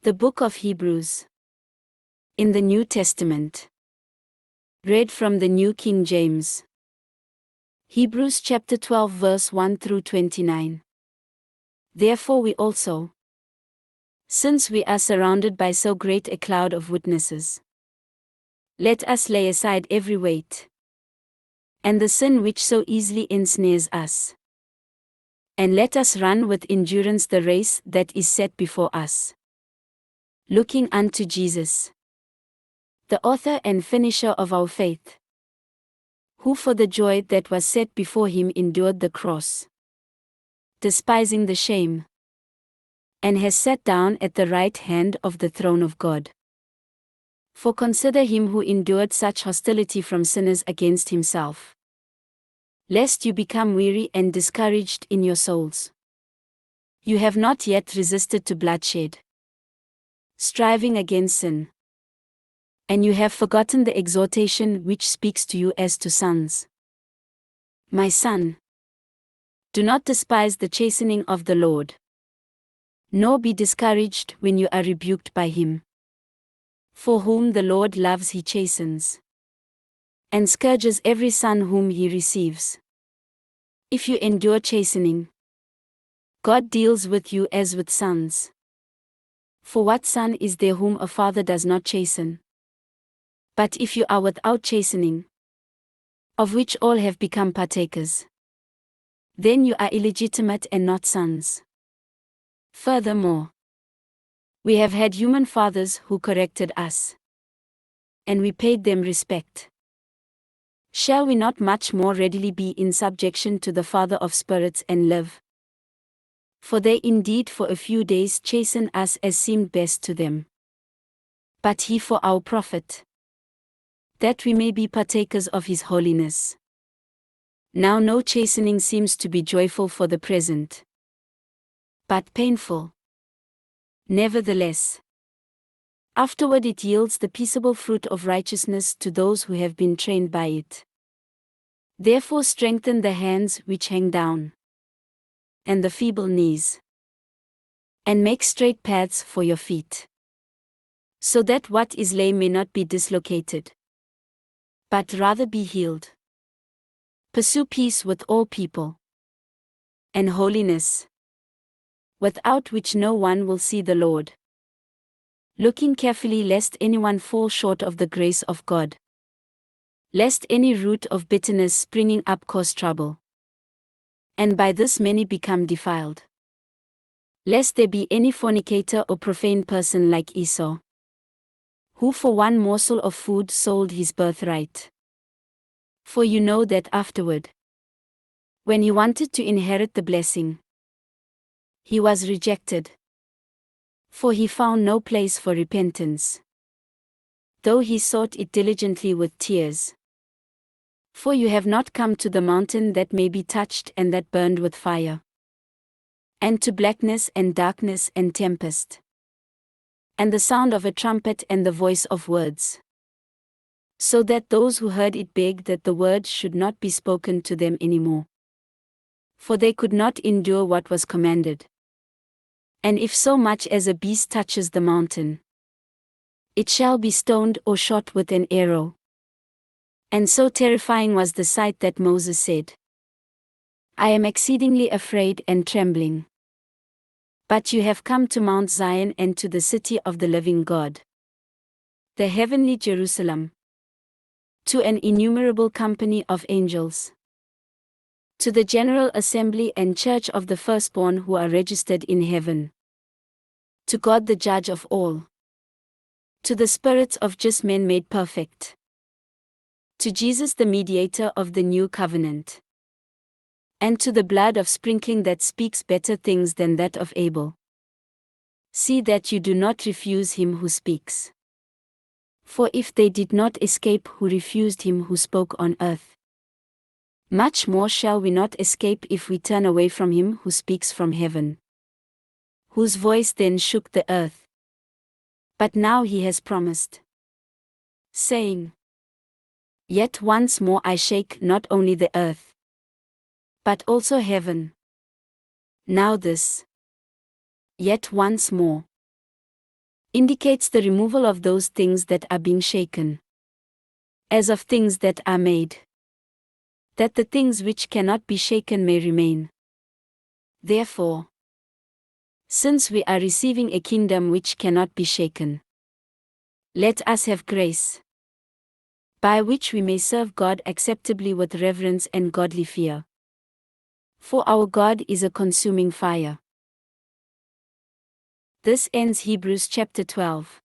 The Book of Hebrews. In the New Testament. Read from the New King James. Hebrews chapter 12 verse 1 through 29. Therefore we also, since we are surrounded by so great a cloud of witnesses, let us lay aside every weight and the sin which so easily ensnares us, and let us run with endurance the race that is set before us, looking unto Jesus, the author and finisher of our faith, who for the joy that was set before him endured the cross, despising the shame, and has sat down at the right hand of the throne of God. For consider him who endured such hostility from sinners against himself, lest you become weary and discouraged in your souls. You have not yet resisted to bloodshed, striving against sin, and you have forgotten the exhortation which speaks to you as to sons. My son, do not despise the chastening of the Lord, nor be discouraged when you are rebuked by him. For whom the Lord loves he chastens, and scourges every son whom he receives. If you endure chastening, God deals with you as with sons. For what son is there whom a father does not chasten? But if you are without chastening, of which all have become partakers, then you are illegitimate and not sons. Furthermore, we have had human fathers who corrected us, and we paid them respect. Shall we not much more readily be in subjection to the Father of spirits and live? For they indeed for a few days chasten us as seemed best to them, but he for our profit, that we may be partakers of his holiness. Now no chastening seems to be joyful for the present, but painful. Nevertheless, afterward it yields the peaceable fruit of righteousness to those who have been trained by it. Therefore strengthen the hands which hang down, and the feeble knees, and make straight paths for your feet, so that what is lame may not be dislocated, but rather be healed. Pursue peace with all people, and holiness, without which no one will see the Lord. Looking carefully lest anyone fall short of the grace of God, lest any root of bitterness springing up cause trouble, and by this many become defiled. Lest there be any fornicator or profane person like Esau, who for one morsel of food sold his birthright. For you know that afterward, when he wanted to inherit the blessing, he was rejected, for he found no place for repentance, though he sought it diligently with tears. For you have not come to the mountain that may be touched and that burned with fire, and to blackness and darkness and tempest, and the sound of a trumpet and the voice of words, so that those who heard it begged that the word should not be spoken to them any more, for they could not endure what was commanded. And if so much as a beast touches the mountain, it shall be stoned or shot with an arrow. And so terrifying was the sight that Moses said, I am exceedingly afraid and trembling. But you have come to Mount Zion and to the city of the living God, the heavenly Jerusalem, to an innumerable company of angels, to the general assembly and church of the firstborn who are registered in heaven, to God the judge of all, to the spirits of just men made perfect, to Jesus the mediator of the new covenant, and to the blood of sprinkling that speaks better things than that of Abel. See that you do not refuse him who speaks. For if they did not escape who refused him who spoke on earth, much more shall we not escape if we turn away from him who speaks from heaven, whose voice then shook the earth. But now he has promised, saying, Yet once more I shake not only the earth, but also heaven. Now this, yet once more, indicates the removal of those things that are being shaken, as of things that are made, that the things which cannot be shaken may remain. Therefore, since we are receiving a kingdom which cannot be shaken, let us have grace, by which we may serve God acceptably with reverence and godly fear. For our God is a consuming fire. This ends Hebrews chapter 12.